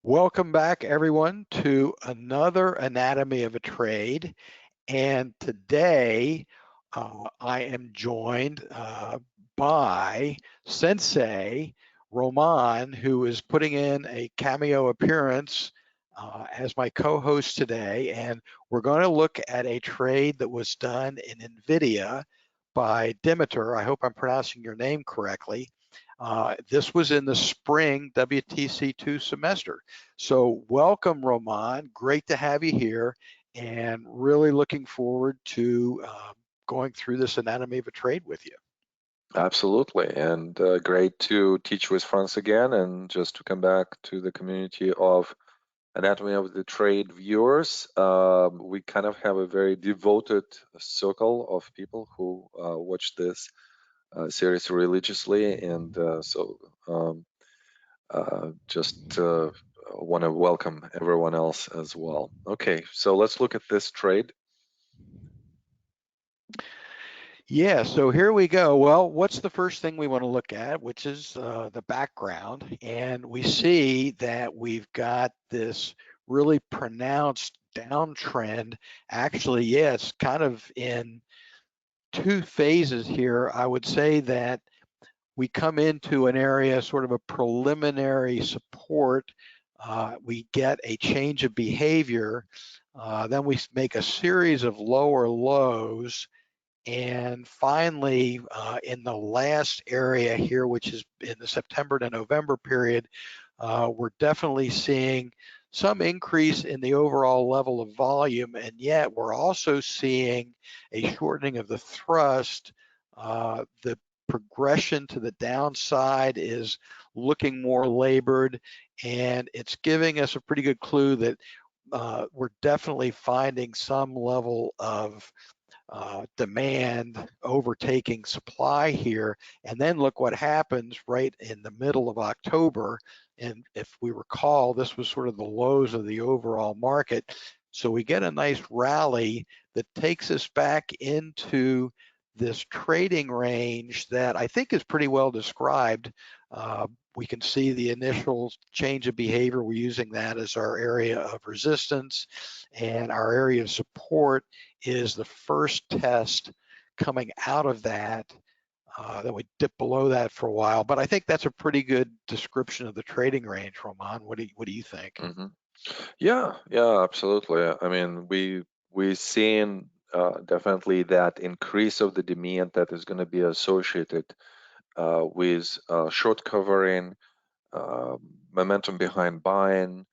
Welcome back, everyone, to another Anatomy of a Trade. And today I am joined by Sensei Roman, who is putting in a cameo appearance as my co-host today. And we're going to look at a trade that was done in Nvidia by Dimitar. I hope I'm pronouncing your name correctly. This was in the spring WTC2 semester. So welcome, Roman. Great to have you here, and really looking forward to going through this anatomy of a trade with you. Absolutely, and great to teach with France again, and just to come back to the community of Anatomy of the Trade viewers. We kind of have a very devoted circle of people who watch this series religiously, and just want to welcome everyone else as well. Okay, so let's look at this trade. Yeah, so here we go. Well, what's the first thing we want to look at, which is the background. And we see that we've got this really pronounced downtrend. Actually, yeah, it's kind of in two phases here. I would say that we come into an area, sort of a preliminary support. We get a change of behavior. Then we make a series of lower lows. And finally, in the last area here, which is in the September to November period, we're definitely seeing some increase in the overall level of volume, and yet we're also seeing a shortening of the thrust. The progression to the downside is looking more labored, and it's giving us a pretty good clue that we're definitely finding some level of demand overtaking supply here. And then look what happens right in the middle of October. And if we recall, this was sort of the lows of the overall market. So we get a nice rally that takes us back into this trading range that I think is pretty well described. We can see the initial change of behavior. We're using that as our area of resistance, and our area of support is the first test coming out of that. Then we dip below that for a while, but I think that's a pretty good description of the trading range, Roman. What do you think? Mm-hmm. Yeah, absolutely. I mean, we're seeing definitely that increase of the demand that is going to be associated with short covering, uh, momentum behind buying,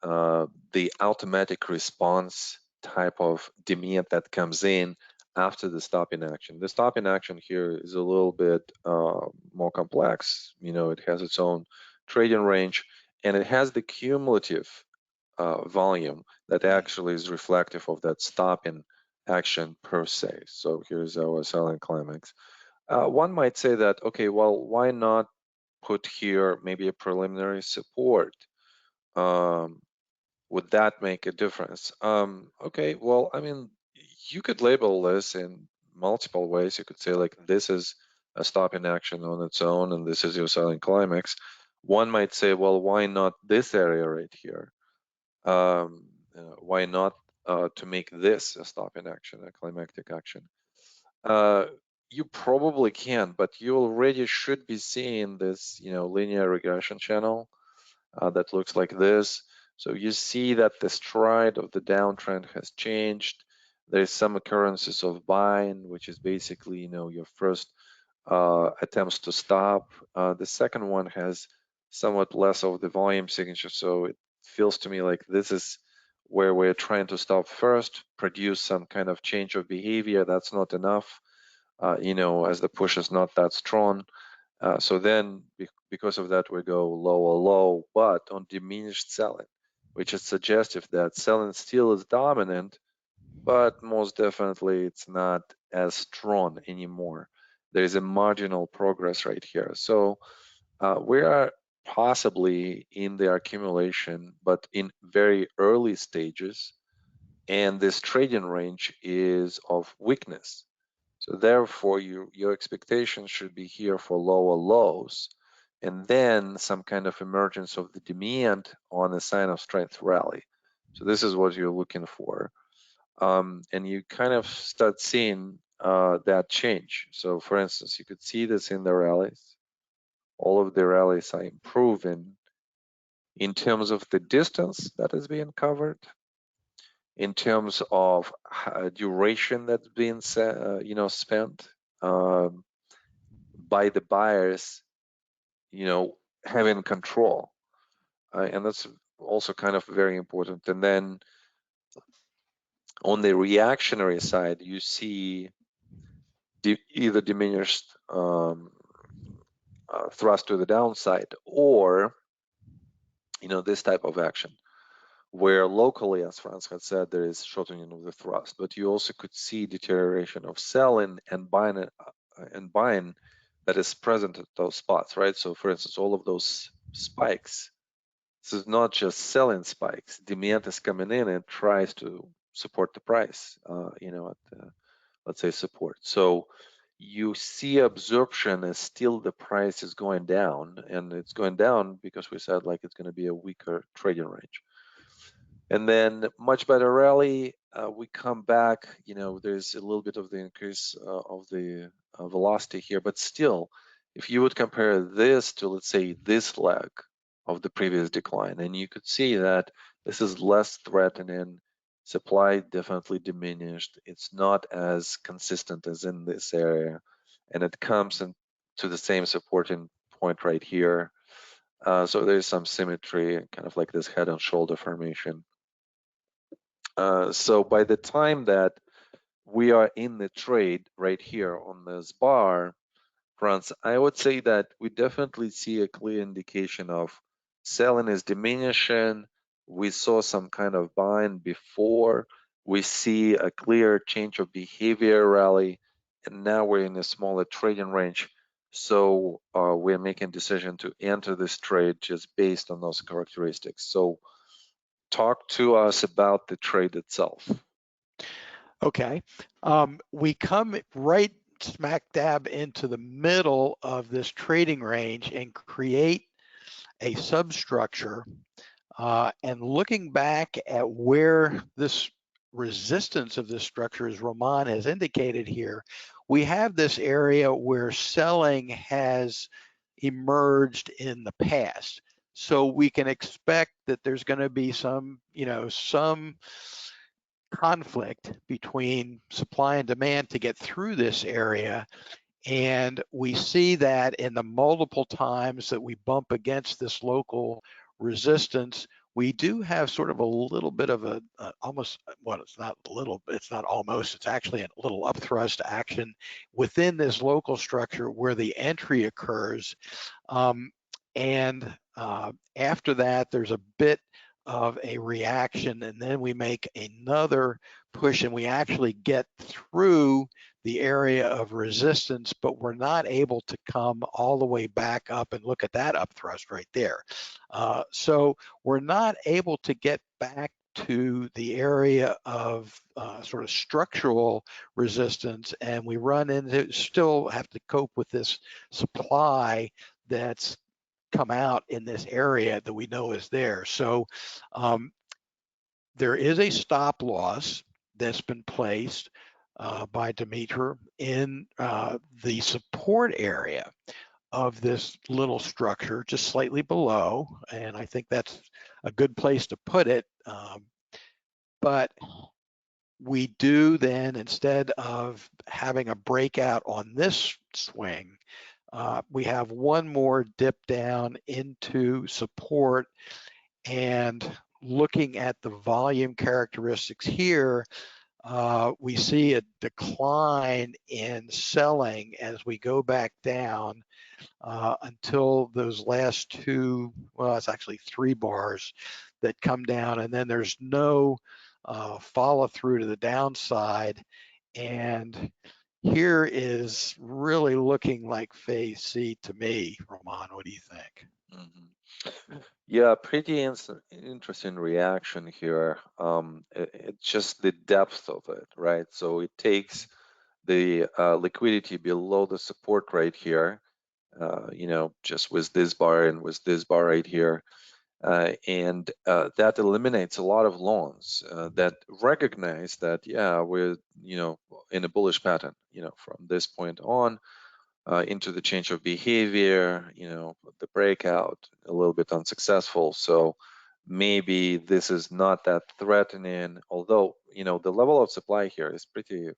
the automatic response type of demand that comes in after the stop in action. The stop in action here is a little bit more complex. You know, it has its own trading range, and it has the cumulative volume that actually is reflective of that stop in action per se. So here's our selling climax. One might say that, okay, well, why not put here maybe a preliminary support? Um, would that make a difference? Okay, well, I mean, you could label this in multiple ways. You could say, like, this is a stop in action on its own, and this is your selling climax. One might say, well, why not this area right here? Why not to make this a stop in action, a climactic action? Uh, you probably can, but you already should be seeing this, linear regression channel that looks like this. So you see that the stride of the downtrend has changed. There's some occurrences of buying, which is basically, your first attempts to stop. The second one has somewhat less of the volume signature, so it feels to me like this is where we're trying to stop first, produce some kind of change of behavior. That's not enough, as the push is not that strong. So then, because of that, we go lower low, but on diminished selling, which is suggestive that selling still is dominant, but most definitely it's not as strong anymore. There is a marginal progress right here. So we are possibly in the accumulation, but in very early stages, and this trading range is of weakness. So therefore, your expectation should be here for lower lows. and then some kind of emergence of the demand on a sign of strength rally. So this is what you're looking for. And you kind of start seeing that change. So for instance, you could see this in the rallies. All of the rallies are improving in terms of the distance that is being covered, in terms of duration that's being spent by the buyers, having control, and that's also kind of very important. And then on the reactionary side, you see either diminished thrust to the downside, or this type of action where locally, as Franz had said, there is shortening of the thrust, but you also could see deterioration of selling and buying that is present at those spots, right? So for instance, all of those spikes, this is not just selling spikes. Demand is coming in and tries to support the price, at let's say support. So you see absorption as still the price is going down, and it's going down because we said like it's going to be a weaker trading range. And then much better rally, we come back, there's a little bit of the increase of the velocity here, but still, if you would compare this to, let's say, this leg of the previous decline, and you could see that this is less threatening, supply definitely diminished, it's not as consistent as in this area, and it comes to the same supporting point right here. So there's some symmetry, kind of like this head and shoulder formation. So by the time that we are in the trade right here on this bar, Franz, I would say that we definitely see a clear indication of selling is diminishing. We saw some kind of buying before. We see a clear change of behavior rally, and now we're in a smaller trading range. So we're making a decision to enter this trade just based on those characteristics. So talk to us about the trade itself. Okay. We come right smack dab into the middle of this trading range and create a substructure. And looking back at where this resistance of this structure, as Roman has indicated here, we have this area where selling has emerged in the past. So we can expect that there's going to be some conflict between supply and demand to get through this area. And we see that in the multiple times that we bump against this local resistance, we do have sort of a little bit of a almost, well, it's not a little, it's not almost, it's actually a little upthrust action within this local structure where the entry occurs. And after that, there's a bit of a reaction, and then we make another push, and we actually get through the area of resistance, but we're not able to come all the way back up, and look at that upthrust right there. So we're not able to get back to the area of sort of structural resistance, and we run into, still have to cope with this supply that's come out in this area that we know is there. So there is a stop loss that's been placed by Dimitri in the support area of this little structure, just slightly below, and I think that's a good place to put it. But we do then, instead of having a breakout on this swing, we have one more dip down into support, and looking at the volume characteristics here, we see a decline in selling as we go back down until those last two, well, it's actually 3 bars that come down, and then there's no follow through to the downside. And here is really looking like phase C to me. Roman, what do you think? Mm-hmm. Yeah, pretty interesting reaction here. It's just the depth of it, right? So it takes the liquidity below the support right here, just with this bar and with this bar right here. And that eliminates a lot of loans that recognize that, yeah, we're, in a bullish pattern, from this point on into the change of behavior, the breakout, a little bit unsuccessful. So maybe this is not that threatening, although, the level of supply here is pretty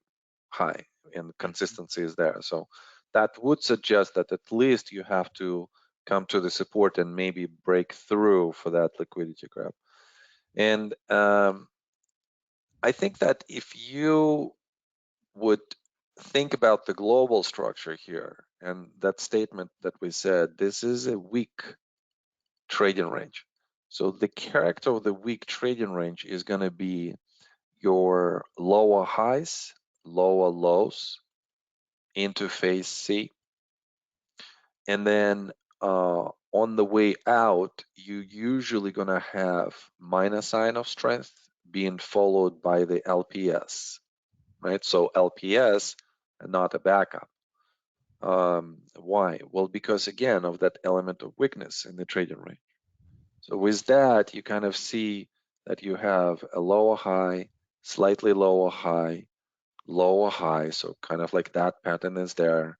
high and Mhm. consistency is there. So that would suggest that at least you have to come to the support and maybe break through for that liquidity grab. And I think that if you would think about the global structure here and that statement that we said, this is a weak trading range. So the character of the weak trading range is going to be your lower highs, lower lows into phase C. And then on the way out, you usually going to have minus sign of strength being followed by the LPS, right? So LPS, not a backup. Why? Well, because again of that element of weakness in the trading range. So with that, you kind of see that you have a lower high, slightly lower high, lower high. So kind of like that pattern is there.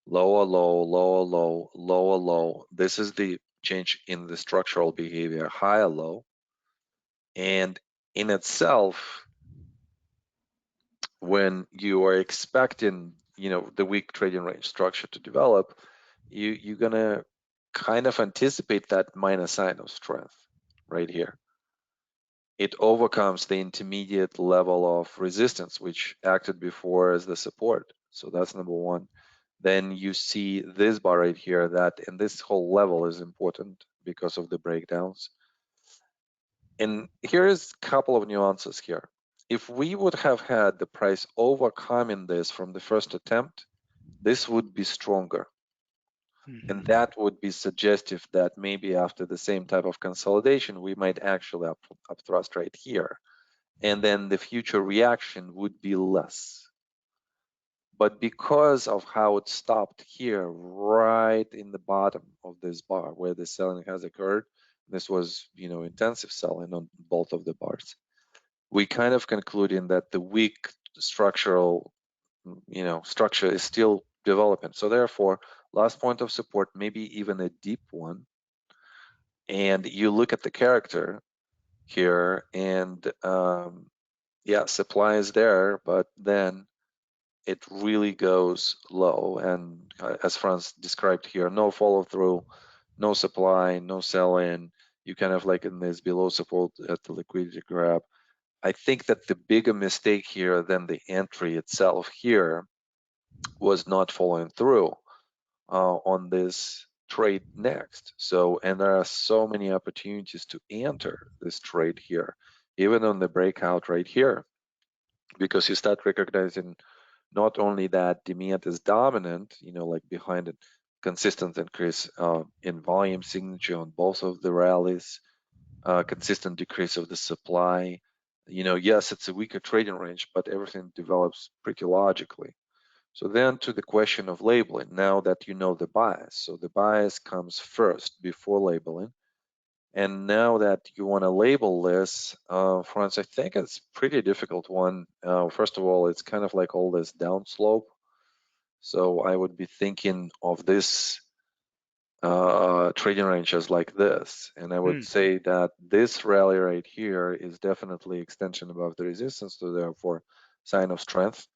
Lower low, lower low, lower low. This is the change in the structural behavior, higher low. And in itself, when you are expecting, the weak trading range structure to develop, you're gonna kind of anticipate that minus sign of strength right here. It overcomes the intermediate level of resistance, which acted before as the support. So that's number one. Then you see this bar right here, that, and this whole level is important because of the breakdowns. And here is a couple of nuances here. If we would have had the price overcoming this from the first attempt, this would be stronger. And Mhm. that would be suggestive that maybe after the same type of consolidation, we might actually up thrust right here. And then the future reaction would be less. But because of how it stopped here, right in the bottom of this bar where the selling has occurred, this was, intensive selling on both of the bars. We kind of concluding that the weak structural, structure is still developing. So therefore, last point of support, maybe even a deep one. And you look at the character here, and yeah, supply is there, but then it really goes low. And as Franz described here, no follow through, no supply, no sell in. You kind of like in this below support at the liquidity grab. I think that the bigger mistake here than the entry itself here was not following through on this trade next. So, and there are so many opportunities to enter this trade here, even on the breakout right here, because you start recognizing not only that demand is dominant, like behind it, consistent increase in volume signature on both of the rallies, consistent decrease of the supply. Yes, it's a weaker trading range, but everything develops pretty logically. So then to the question of labeling, now that you know the bias. So the bias comes first before labeling. And now that you want to label this, Franz, I think it's pretty difficult one. First of all, it's kind of like all this downslope. So I would be thinking of this trading range as like this. And I would Mm. say that this rally right here is definitely extension above the resistance, so therefore sign of strength.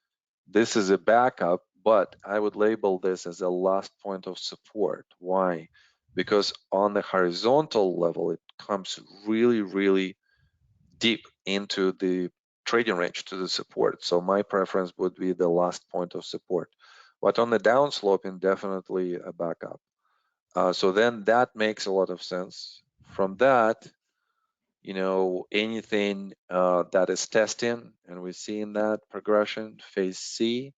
This is a backup, but I would label this as a last point of support. Why? Because on the horizontal level, it comes really, really deep into the trading range to the support. So my preference would be the last point of support. But on the downsloping, definitely a backup. So then that makes a lot of sense. From that, anything that is testing, and we're seeing that progression, phase C,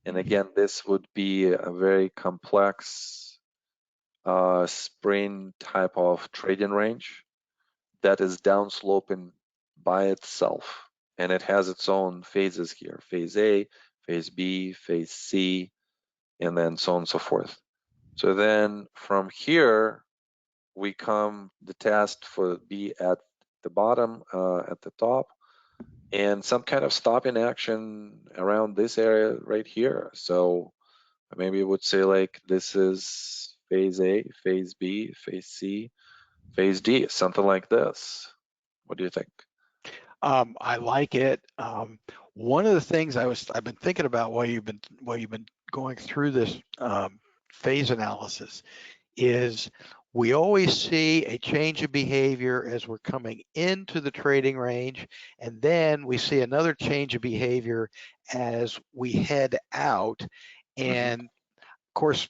and Mhm. again, this would be a very complex spring type of trading range that is downsloping by itself. And it has its own phases here, phase A, phase B, phase C, and then so on and so forth. So then from here, we come the test for be at the bottom, at the top, and some kind of stopping action around this area right here. So maybe it would say like this is phase A, phase B, phase C, phase D, something like this. What do you think? I like it. One of the things I've been thinking about while you've been going through this phase analysis is we always see a change of behavior as we're coming into the trading range, and then we see another change of behavior as we head out. Mm-hmm. And of course,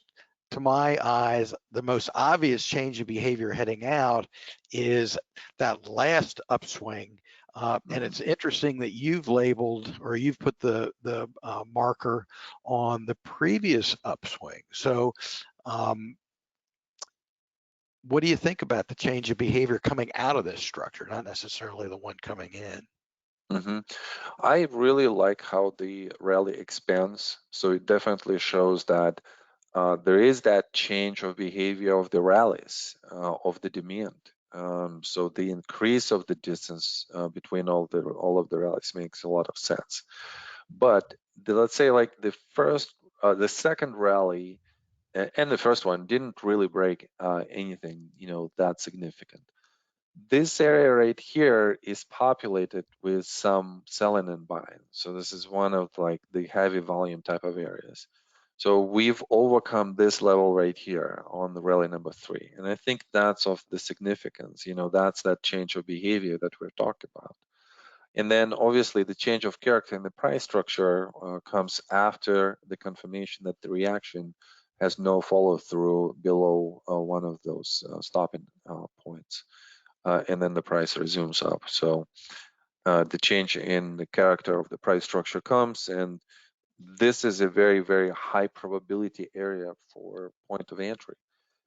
to my eyes, the most obvious change of behavior heading out is that last upswing. And Mm-hmm. it's interesting that you've labeled or you've put the marker on the previous upswing. So what do you think about the change of behavior coming out of this structure, not necessarily the one coming in? Mm-hmm. I really like how the rally expands. So it definitely shows that there is that change of behavior of the rallies, of the demand. So the increase of the distance between all of the rallies makes a lot of sense. But let's say like the second rally and the first one didn't really break anything, that significant. This area right here is populated with some selling and buying. So this is one of like the heavy volume type of areas. So we've overcome this level right here on the rally number 3. And I think that's of the significance, that's that change of behavior that we're talking about. And then obviously the change of character in the price structure comes after the confirmation that the reaction has no follow through below one of those stopping points. And then the price resumes up. So the change in the character of the price structure comes, and this is a very, very high probability area for point of entry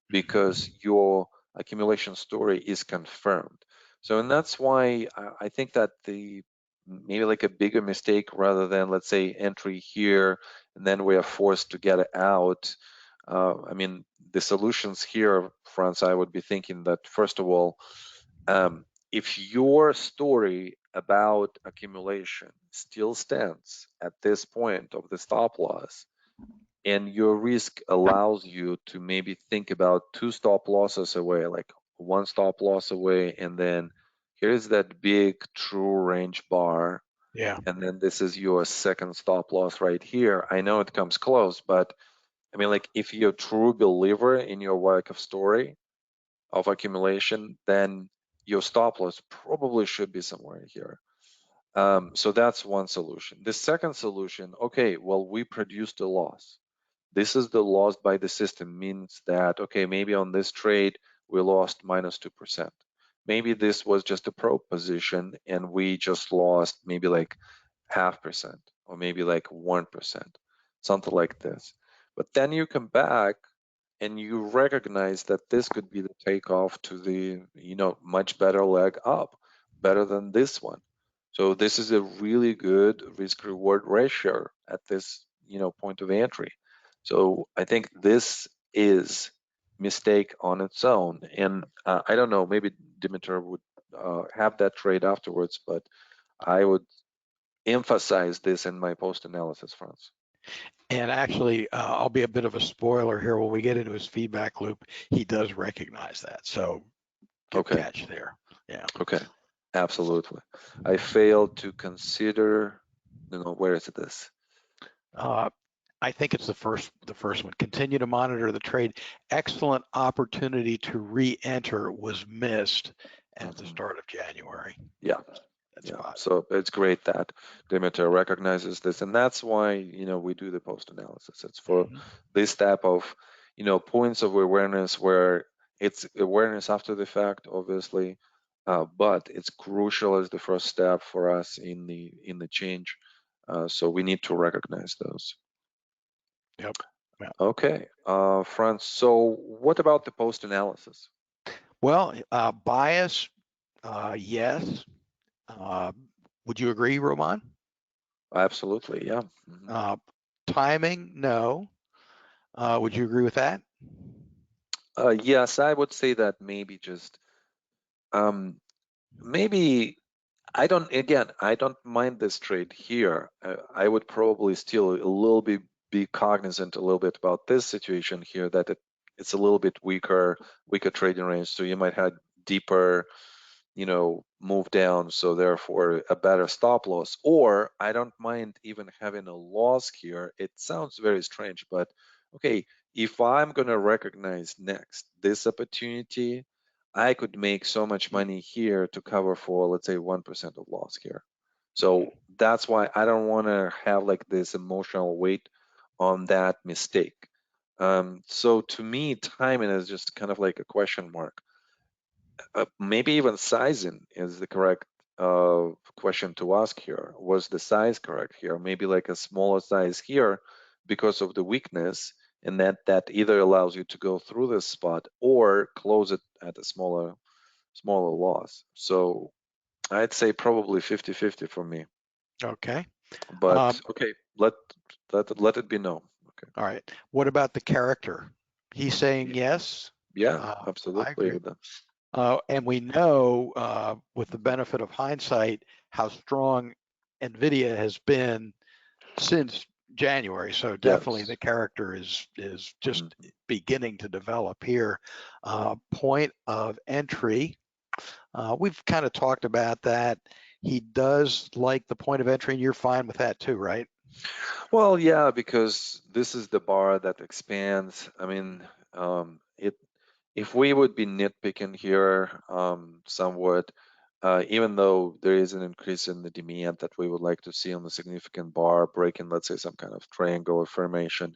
because your accumulation story is confirmed. So, and that's why I think that the maybe like a bigger mistake rather than let's say entry here and then we are forced to get it out. I mean, the solutions here, Franz, I would be thinking that first of all, if your story about accumulation still stands at this point of the stop loss, and your risk allows you to maybe think about 2 stop losses away, like 1 stop loss away, and then here's that big true range bar, Yeah. and then this is your second stop loss right here. I know it comes close, but I mean, like if you're a true believer in your Wyckoff story of accumulation, then your stop loss probably should be somewhere here. So that's one solution. The second solution, okay, well, we produced a loss. This is the loss by the system, means that, okay, maybe on this trade, we lost minus 2%. Maybe this was just a probe position and we just lost maybe like 0.5% or maybe like 1%, something like this. But then you come back and you recognize that this could be the takeoff to the, much better leg up, better than this one. So this is a really good risk reward ratio at this, point of entry. So I think this is mistake on its own. And I don't know, maybe Dimitar would have that trade afterwards, but I would emphasize this in my post analysis, Franz. And actually, I'll be a bit of a spoiler here. When we get into his feedback loop, he does recognize that. So good Okay. catch there. Yeah. Okay. Absolutely. I failed to consider, where is this? Uh, I think it's the first one. Continue to monitor the trade. Excellent opportunity to re-enter was missed at the Mhm. start of January. Yeah. That's Yeah. spot. So it's great that Dimitar recognizes this. And that's why, we do the post analysis. It's for Mhm. this type of, points of awareness where it's awareness after the fact, obviously, but it's crucial as the first step for us in the change. So we need to recognize those. Yep. Yeah. Okay, Franz, so what about the post analysis? Well, bias, yes. Uh, would you agree, Roman? Absolutely, yeah. Uh, Timing, no. Would you agree with that? Yes, I would say that maybe just um, maybe I don't mind this trade here. I would probably still a little bit be cognizant a little bit about this situation here that it's a little bit weaker trading range. So you might have deeper, move down, so therefore a better stop loss. Or I don't mind even having a loss here. It sounds very strange, but okay, if I'm gonna recognize next this opportunity, I could make so much money here to cover for, let's say, 1% of loss here. So that's why I don't want to have like this emotional weight on that mistake. So to me, timing is just kind of like a question mark. Maybe even sizing is the correct question to ask here. Was the size correct here? Maybe like a smaller size here because of the weakness, and that either allows you to go through this spot or close it at a smaller loss. So I'd say probably 50-50 for me. Okay. But Um, okay, let it be known. Okay. all right. What about the character? He's saying Yeah, yes. yeah, I absolutely. agree. And we know, with the Mhm. benefit of hindsight, how strong Nvidia has been since January. So definitely Yes. the character is just Mhm. beginning to develop here. Point of entry. We've kind of talked about that. He does like the point of entry, and you're fine with that too, right? Well, yeah, because this is the bar that expands. I mean, it if we would be nitpicking here somewhat, even though there is an increase in the demand that we would like to see on the significant bar breaking, let's say some kind of triangle formation,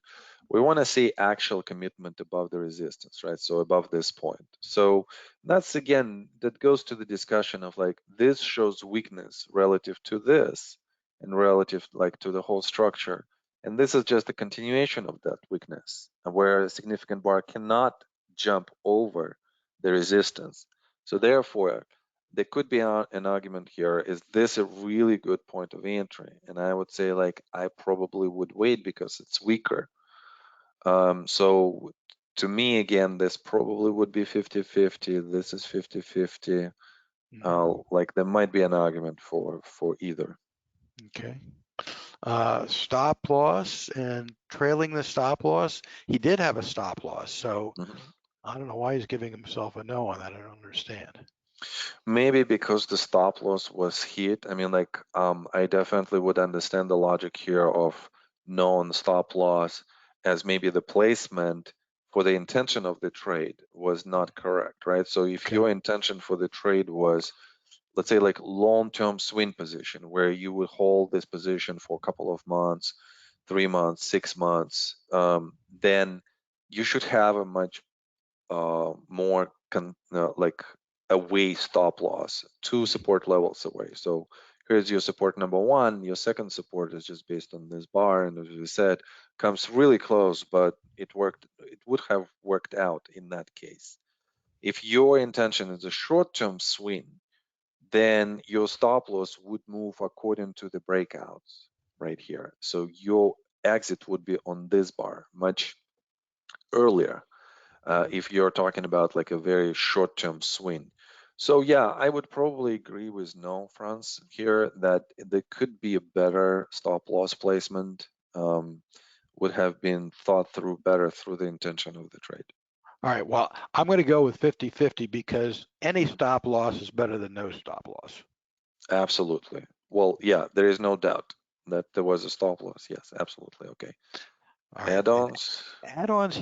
we want to see actual commitment above the resistance, right? So above this point. So that's again, that goes to the discussion of like this shows weakness relative to this and relative like to the whole structure. And this is just a continuation of that weakness, where a significant bar cannot jump over the resistance. So therefore, there could be an argument here, is this a really good point of entry? And I would say like I probably would wait because it's weaker. So to me, again, this probably would be 50-50. This is 50-50. Mm-hmm. Like there might be an argument for either. Okay. Stop loss and trailing the stop loss. He did have a stop loss, so Mhm. I don't know why he's giving himself a no on that. I don't understand. Maybe because the stop loss was hit. I mean, like, I definitely would understand the logic here of known stop loss as maybe the placement for the intention of the trade was not correct, right? So if Okay. your intention for the trade was, let's say, like long-term swing position, where you would hold this position for a couple of months, 3 months, 6 months, then you should have a much more like away stop loss, two Mhm. support levels away. So here's your support number one. Your second support is just based on this bar, and as we said, comes really close, but it worked. It would have worked out in that case. If your intention is a short-term swing, then your stop loss would move according to the breakouts right here. So your exit would be on this bar much earlier if you're talking about like a very short-term swing. So yeah, I would probably agree with no, Franz, here that there could be a better stop loss placement, would have been thought through better through the intention of the trade. All right. Well, I'm going to go with 50-50 because any Mhm. stop loss is better than no stop loss. Absolutely. Well, yeah, there is no doubt that there was a stop loss. Yes, absolutely. Okay. All right. And Add-ons? add-ons,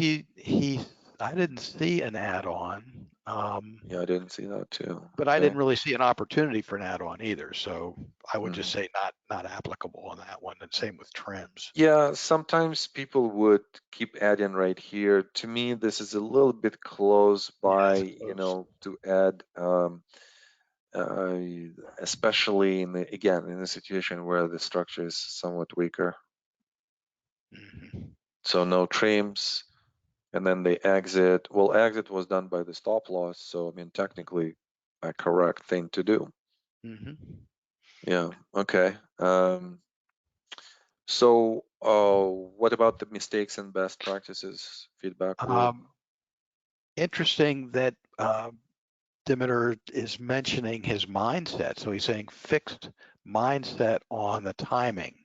I didn't see an add-on, Yeah, I didn't see that too. but I Okay. didn't really see an opportunity for an add-on either. So I would just Mhm. say not applicable on that one. And same with trims. Yeah, sometimes people would keep adding right here. To me, this is a little bit close Yeah, by, it's close. to add, uh, especially again, in a situation where the structure is somewhat weaker. Hmm. So no trims, and then the exit. Well, exit was done by the stop loss, so I mean, technically, a correct thing to do. Hmm. Yeah, okay. So, what about the mistakes and best practices feedback loop? Um, interesting that Dimitar is mentioning his mindset. So he's saying fixed mindset on the timing.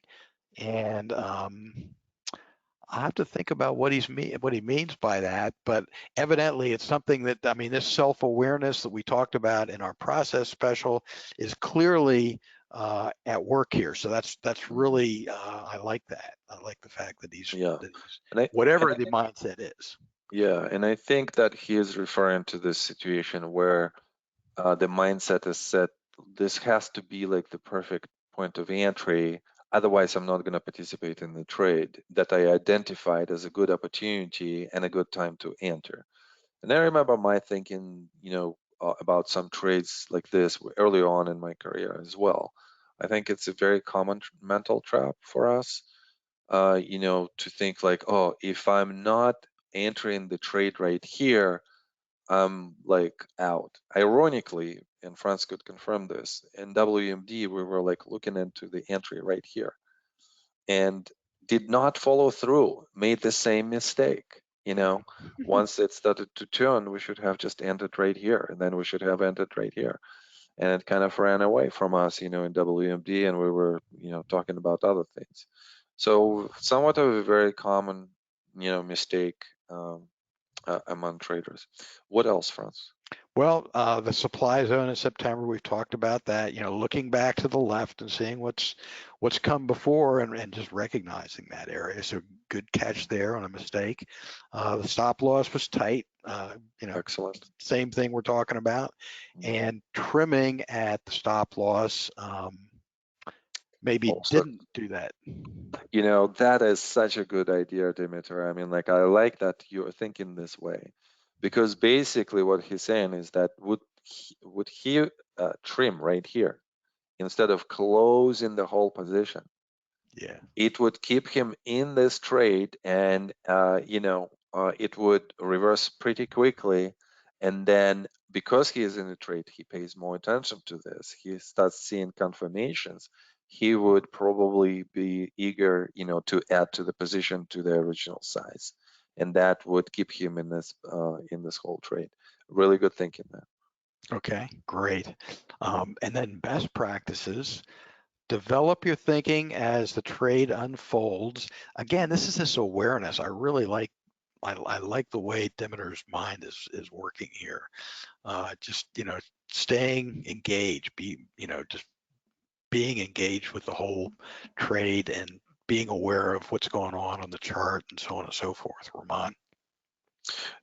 And I have to think about what what he means by that, but evidently it's something that, I mean, this self-awareness that we talked about in our process special is clearly at work here. So that's Mhm. really I like that. I like the fact that Yeah, he's and I and whatever I the mindset is. yeah, and I think that he is referring to this situation where the mindset is set. This has to be like the perfect point of entry. Otherwise, I'm not going to participate in the trade that I identified as a good opportunity and a good time to enter. And I remember my thinking, about some trades like this early on in my career as well. I think it's a very common mental trap for us, to think like, oh, if I'm not entering the trade right here, I'm like out. Ironically, and Franz could confirm this, in WMD, we were like looking into the entry right here and did not follow through, made the same mistake. Once it started to turn, we should have just entered right here, and then we should have entered right here. And it kind of ran away from us, in WMD, and we were, talking about other things. So somewhat of a very common, mistake among traders. What else, Franz? Well, the supply zone in September, we've talked about that, looking back to the left and seeing what's come before and just recognizing that area. So good catch there on a mistake. The stop loss was tight, Excellent. same thing we're talking about. Mhm. And trimming at the stop loss maybe Also, didn't do that. that is such a good idea, Dimitar. I mean, like, I like that you're thinking this way, because basically what he's saying is that would he trim right here instead of closing the whole position? Yeah. It would keep him in this trade, and it would reverse pretty quickly. And then because he is in the trade, he pays more attention to this. He starts seeing confirmations. He would probably be eager, to add to the position to the original size, and that would keep him in this whole trade. Really good thinking there. Okay, great. And then best practices. Develop your thinking as the trade unfolds. Again, this awareness. I really like. I like the way Dimitar's mind is working here. Just staying engaged. Just being engaged with the whole trade and being aware of what's going on the chart and so on and so forth. Ramon.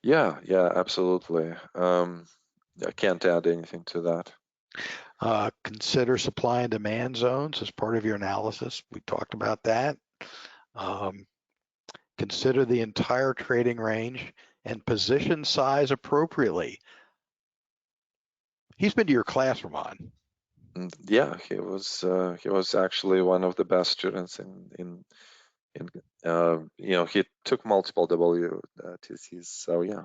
Yeah, yeah, absolutely. I can't add anything to that. Consider supply and demand zones as part of your analysis. We talked about that. Um, Consider the entire trading range and position size appropriately. He's been to your class, Ramon. Yeah, he was actually one of the best students in he took multiple WTCs, so yeah.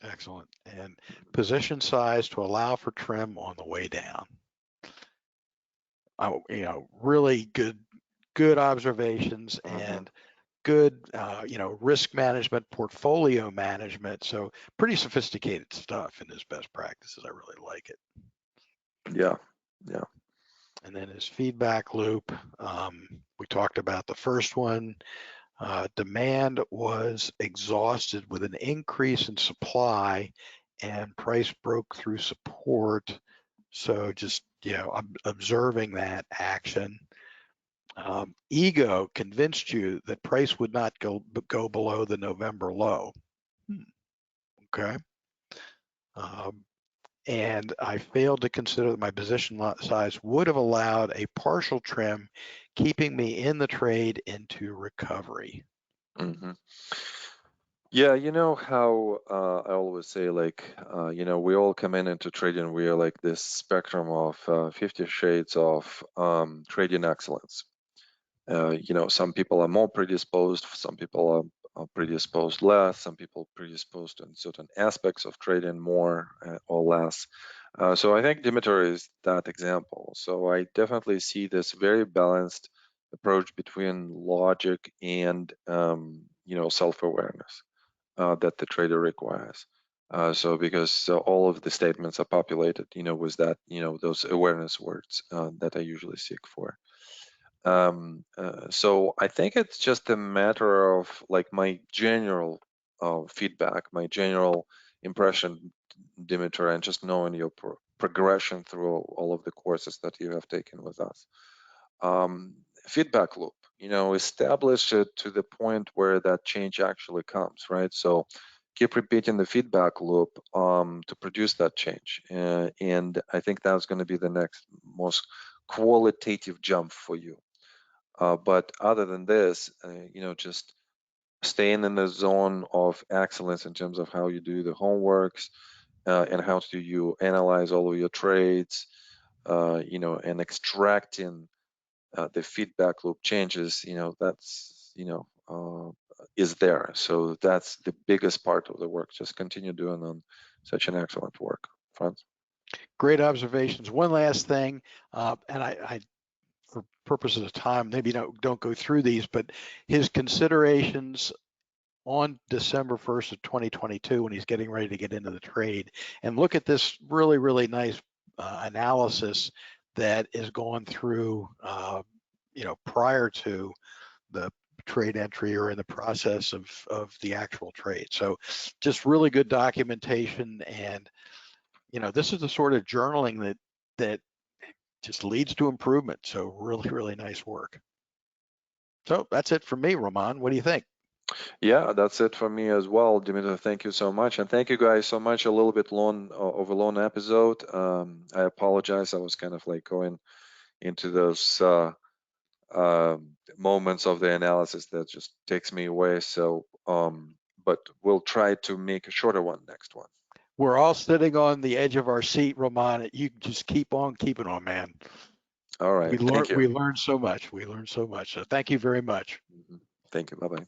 Excellent. And position size to allow for trim on the way down. Really good observations Hmm. and good, risk management, portfolio management. So pretty sophisticated stuff in his best practices. I really like it. Yeah, yeah. And then his feedback loop. We talked about the first one. Demand was exhausted with an increase in supply and price broke through support. So just, observing that action. Ego convinced you that price would not go below the November low. Hmm, okay. Um, and I failed to consider that my position lot size would have allowed a partial trim, keeping me in the trade into recovery. Hmm. Yeah, you know how I always say, like, we all come into trading, we are like this spectrum of 50 shades of trading excellence. Some people are more predisposed, some people are predisposed less, some people predisposed in certain aspects of trading more or less. So I think Dimitar is that example. So I definitely see this very balanced approach between logic and self-awareness that the trader requires. So because all of the statements are populated, with that, those awareness words that I usually seek for. So I think it's just a matter of like my general feedback, my general impression, Dimitar, and just knowing your progression through all of the courses that you have taken with us. Feedback loop, establish it to the point where that change actually comes, right? So keep repeating the feedback loop to produce that change. And I think that's going to be the next most qualitative jump for you. But other than this, just staying in the zone of excellence in terms of how you do the homeworks and how do you analyze all of your trades, and extracting the feedback loop changes, that's, is there. So that's the biggest part of the work. Just continue doing on such an excellent work, Franz. Great observations. One last thing, and I for purposes of time, maybe don't go through these, but his considerations on December 1st of 2022 when he's getting ready to get into the trade, and look at this really, really nice analysis that is going through, prior to the trade entry or in the process of the actual trade. So just really good documentation. And, this is the sort of journaling that just leads to improvement. So really, really nice work. So that's it for me, Roman. What do you think? Yeah, that's it for me as well, Dimitar. Thank you so much, and thank you guys so much. A little bit long of a long episode. I apologize. I was kind of like going into those moments of the analysis that just takes me away. So, but we'll try to make a shorter one next one. We're all sitting on the edge of our seat, Roman. You just keep on keeping on, man. All right. Thank you. We learned so much. We learned so much. So thank you very much. Thank you. Bye bye.